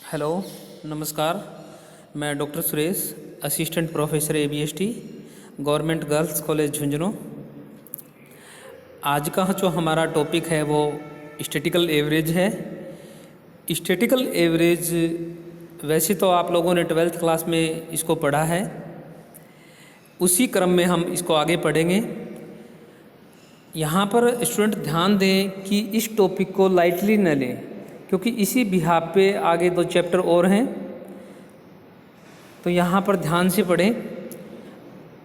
Hello, नमस्कार। मैं doctor Suresh, assistant professor ABST, government girls college Jhunjhunu. आज का जो हमारा टॉपिक है वो स्टैटिकल एवरेज है। स्टैटिकल एवरेज वैसे तो आप लोगों ने 12th क्लास में इसको पढ़ा है, उसी क्रम में हम इसको आगे पढ़ेंगे। यहाँ पर स्टूडेंट ध्यान दें कि इस टॉपिक को लाइटली न लें, क्योंकि इसी बिहाफ पे आगे 2 चैप्टर और हैं, तो यहाँ पर ध्यान से पढ़ें।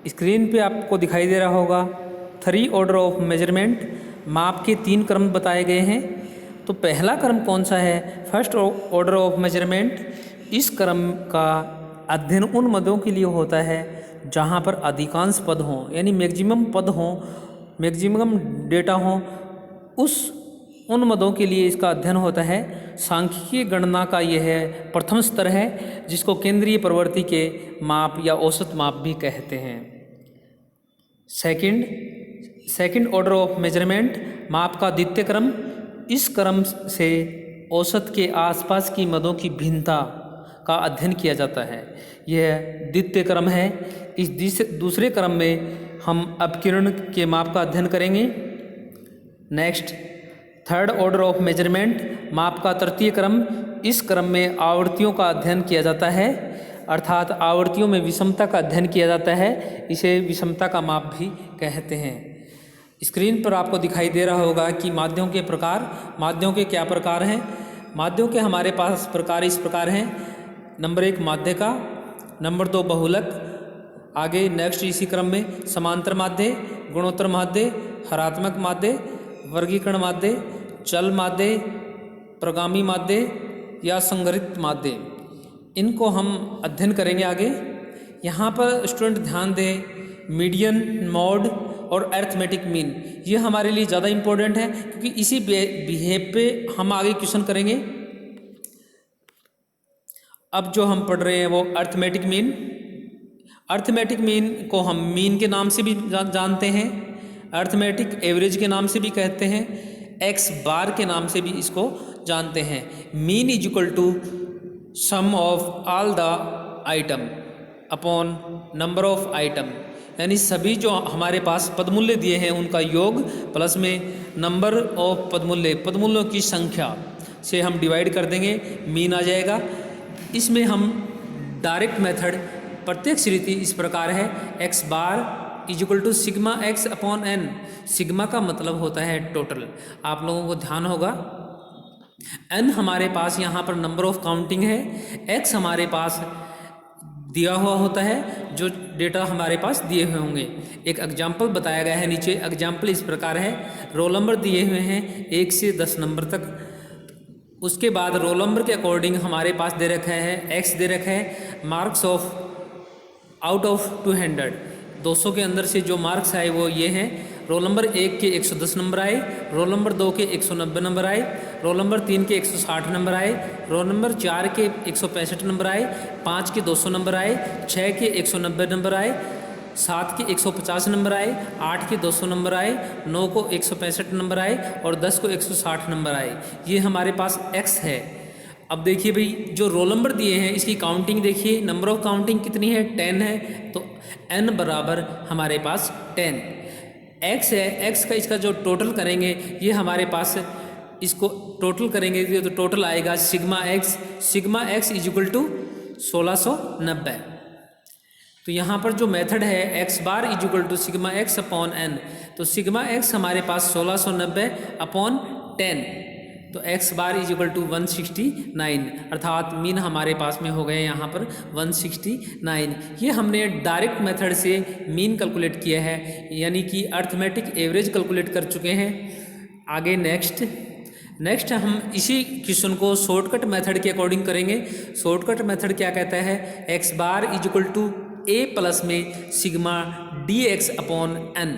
स्क्रीन पे आपको दिखाई दे रहा होगा 3 ऑर्डर ऑफ मेजरमेंट, माप के 3 क्रम बताए गए हैं। तो पहला क्रम कौन सा है? First order of measurement. इस क्रम का अध्ययन उन मदों के लिए होता है जहाँ पर अधिकांश पद हों, यानी मैक्सिमम पद हों, मैक्सिमम डेटा हों, उन मदों के लिए इसका अध्ययन होता है। सांख्यिकीय गणना का यह प्रथम स्तर है, जिसको केंद्रीय प्रवृत्ति के माप या औसत माप भी कहते हैं। सेकंड ऑर्डर ऑफ मेजरमेंट, माप का द्वितीय क्रम। इस क्रम से औसत के आसपास की मदों की भिन्नता का अध्ययन किया जाता है, यह द्वितीय क्रम है। इस दूसरे क्रम में हम अपकिरण के माप का अध्ययन करेंगे। Next, third order of measurement, माप का तृतीय क्रम। इस क्रम में आवृत्तियों का अध्ययन किया जाता है, अर्थात आवृत्तियों में विषमता का अध्ययन किया जाता है, इसे विषमता का माप भी कहते हैं। स्क्रीन पर आपको दिखाई दे रहा होगा कि माध्यों के प्रकार। माध्यों के क्या प्रकार हैं? माध्यों के हमारे पास प्रकार इस प्रकार हैं। नंबर 1 माध्य का, नंबर 2 बहुलक, आगे नेक्स्ट इसी क्रम में समांतर माध्य, गुणोत्तर माध्य, हरात्मक माध्य, वर्गीकरण माध्य, चल माध्य, प्रगामी माध्य या संगरित माध्य, इनको हम अध्ययन करेंगे आगे। यहाँ पर स्टूडेंट ध्यान दें, मीडियन, मॉड और अरिथमेटिक मीन, ये हमारे लिए ज़्यादा इम्पोर्टेंट है, क्योंकि इसी बिहेव पे हम आगे क्वेश्चन करेंगे। अब जो हम पढ़ रहे हैं वो अरिथमेटिक मीन। अरिथमेटिक मीन को हम मीन के नाम से भी जानते हैं, अरिथमेटिक एवरेज के नाम से भी कहते हैं, एक्स बार के नाम से भी इसको जानते हैं। Mean is equal to sum of all the item upon number of item, यानी सभी जो हमारे पास पदमूल्य दिए हैं उनका योग प्लस में नंबर ऑफ पदमूल्यों की संख्या से हम डिवाइड कर देंगे, मीन आ जाएगा। इसमें हम डायरेक्ट मेथड, प्रत्यक्ष रीति इस प्रकार है, x bar is equal to sigma x upon n. Sigma का मतलब होता है टोटल, आप लोगों को ध्यान होगा। एन हमारे पास यहाँ पर नंबर ऑफ काउंटिंग है, एक्स हमारे पास दिया हुआ होता है, जो डेटा हमारे पास दिए हुए होंगे। एक एग्जाम्पल बताया गया है नीचे। एग्जाम्पल इस प्रकार है, रोल नंबर दिए हुए हैं 1 से 10 नंबर तक। उसके बाद रोल नंबर के अकॉर्डिंग हमारे पास दे रखा है, एक्स दे रखा है, मार्क्स ऑफ आउट ऑफ 200, 200 के अंदर से जो मार्क्स आए वो ये हैं। रोल नंबर 1 के 110 नंबर आए, रोल नंबर 2 के 190 नंबर आए, रोल नंबर 3 के 160 नंबर आए, रोल नंबर 4 के 165 नंबर आए, 5 के 200 नंबर आए, 6 के 190 नंबर आए, 7 के 150 नंबर आए, 8 के 200 नंबर आए, 9 को 165 नंबर आए और 10 को 160 नंबर आए। ये हमारे पास एक्स है। अब देखिए भाई, जो रोल नंबर दिए हैं इसकी काउंटिंग देखिए, नंबर ऑफ काउंटिंग कितनी है? 10 है, तो n बराबर हमारे पास 10। x है, x का इसका जो टोटल करेंगे, ये हमारे पास इसको टोटल करेंगे तो टोटल आएगा sigma x is equal to 1690। तो यहाँ पर जो मेथड है x bar is equal to sigma x upon n, तो सिग्मा x हमारे पास 1690 अपॉन 10, तो x bar is equal to 169, अर्थात मीन हमारे पास में हो गए यहाँ पर 169। ये हमने डायरेक्ट मेथड से मीन कैलकुलेट किया है, यानी कि अरिथमेटिक एवरेज कैलकुलेट कर चुके हैं। आगे नेक्स्ट हम इसी क्वेश्चन को शॉर्टकट मेथड के अकॉर्डिंग करेंगे। शॉर्टकट मेथड क्या कहता है? x bar is equal to a plus में सिग्मा dx अपॉन n।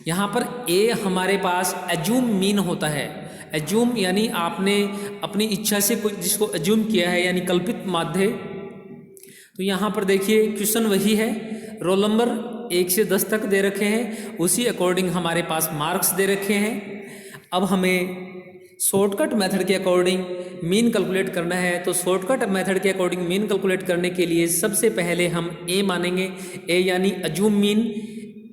यहाँ पर a हमारे पास एज्यूम मीन होता है। एज्यूम यानी आपने अपनी इच्छा से कोई जिसको एज्यूम किया है, यानी कल्पित माध्य। तो यहाँ पर देखिए क्वेश्चन वही है, रोल नंबर 1 से 10 तक दे रखे हैं, उसी अकॉर्डिंग हमारे पास मार्क्स दे रखे हैं। अब हमें शॉर्टकट मेथड के अकॉर्डिंग मीन कैलकुलेट करना है, तो शॉर्टकट मेथड के अकॉर्डिंग मीन कैलकुलेट करने के लिए सबसे पहले हम ए मानेंगे। ए यानी अज्यूम मीन।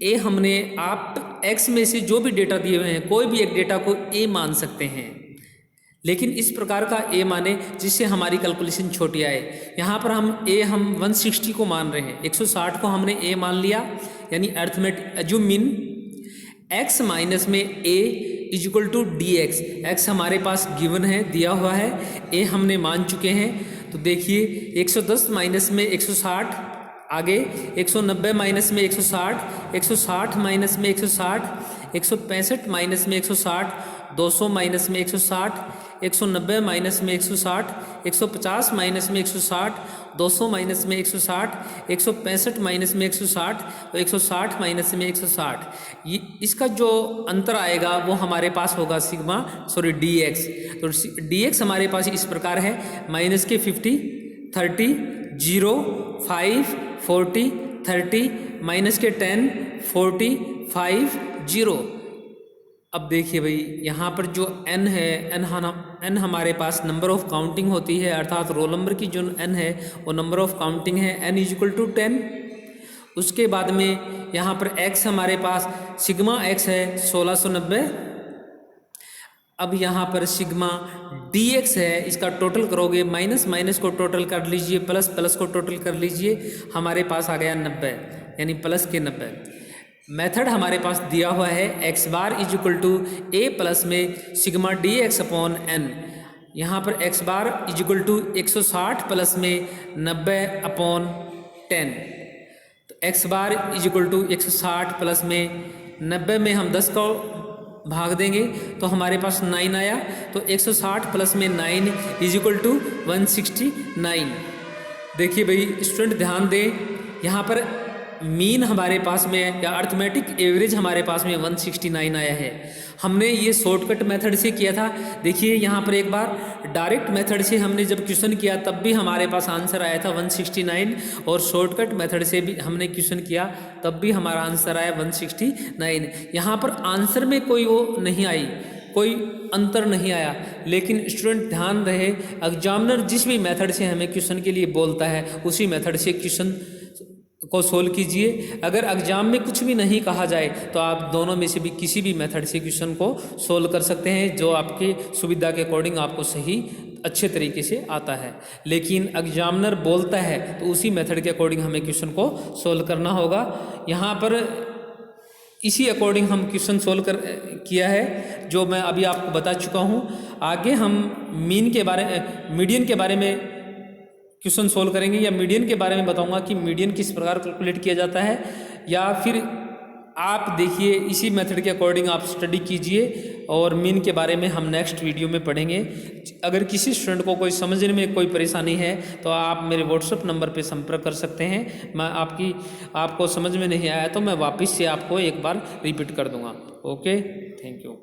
ए हमने आप एक्स में से जो भी डेटा दिए हुए हैं कोई भी एक डेटा को ए मान सकते हैं, लेकिन इस प्रकार का ए माने जिससे हमारी कैलकुलेशन छोटी आए। यहाँ पर हम 160 को मान रहे हैं, 160 को हमने ए मान लिया, यानी arithmetic assumed mean X minus में A is equal to D X. X हमारे पास गिवन है, दिया हुआ है, ए हमने मान चुके हैं। तो देखिए 110 माइनस में 160, आगे 190 माइनस में 160, 160 माइनस में 160, 165 माइनस में 160, 200 माइनस में 160, 190 माइनस में 160, 150 माइनस में 160, 200 माइनस में 160, 165 माइनस में 160 और 160 माइनस में 160। ये इसका जो अंतर आएगा वो हमारे पास होगा डी एक्स। तो डी एक्स हमारे पास इस प्रकार है, माइनस के 50, 30, 0, 5, 40, 30, माइनस के 10, 40, 5, 0। अब देखिए भाई यहाँ पर जो n है, n हमारे पास नंबर ऑफ काउंटिंग होती है, अर्थात रोल नंबर की जो n है वो नंबर ऑफ काउंटिंग है, n इज इक्वल टू 10। उसके बाद में यहाँ पर x हमारे पास सिग्मा x है 1690। अब यहाँ पर सिग्मा dx है, इसका टोटल करोगे, माइनस माइनस को टोटल कर लीजिए, प्लस प्लस को टोटल कर लीजिए, हमारे पास आ गया 90, यानी प्लस के 90। मेथड हमारे पास दिया हुआ है x bar is equal to A plus में sigma D X upon N. यहाँ पर X bar is equal to 160 plus में 90 अपॉन 10। तो X bar is equal to 160 plus में 90 में हम 10 को भाग देंगे तो हमारे पास 9 आया। तो 160 प्लस में 9 इज इक्वल टू 169। देखिए भाई स्टूडेंट ध्यान दें, यहाँ पर मीन हमारे पास में या अर्थमेटिक एवरेज हमारे पास में 169 आया है। हमने ये शॉर्टकट मेथड से किया था। देखिए यहाँ पर एक बार डायरेक्ट मेथड से हमने जब क्वेश्चन किया तब भी हमारे पास आंसर आया था 169, और शॉर्टकट मेथड से भी हमने क्वेश्चन किया तब भी हमारा आंसर आया 169। यहाँ पर आंसर में कोई वो नहीं आई, कोई अंतर नहीं आया। लेकिन स्टूडेंट ध्यान रहे, एग्जामिनर जिस भी मेथड से हमें क्वेश्चन के लिए बोलता है उसी मेथड से क्वेश्चन को सोल्व कीजिए। अगर एग्जाम में कुछ भी नहीं कहा जाए तो आप दोनों में से भी किसी भी मेथड से क्वेश्चन को सोल्व कर सकते हैं, जो आपकी सुविधा के अकॉर्डिंग आपको सही अच्छे तरीके से आता है। लेकिन एग्जामिनर बोलता है तो उसी मेथड के अकॉर्डिंग हमें क्वेश्चन को सोल्व करना होगा। यहाँ पर इसी अकॉर्डिंग हम क्वेश्चन सोल्व किया है, जो मैं अभी आपको बता चुका हूँ। आगे हम मीडियन के बारे में क्वेश्चन सोल्व करेंगे, या मीडियन के बारे में बताऊंगा कि मीडियन किस प्रकार कैलकुलेट किया जाता है, या फिर आप देखिए इसी मेथड के अकॉर्डिंग आप स्टडी कीजिए। और मीन के बारे में हम नेक्स्ट वीडियो में पढ़ेंगे। अगर किसी स्टूडेंट को कोई समझने में कोई परेशानी है तो आप मेरे व्हाट्सएप नंबर पे संपर्क कर सकते हैं। मैं आपको समझ में नहीं आया तो मैं वापस से आपको एक बार रिपीट कर दूंगा। Okay, thank you.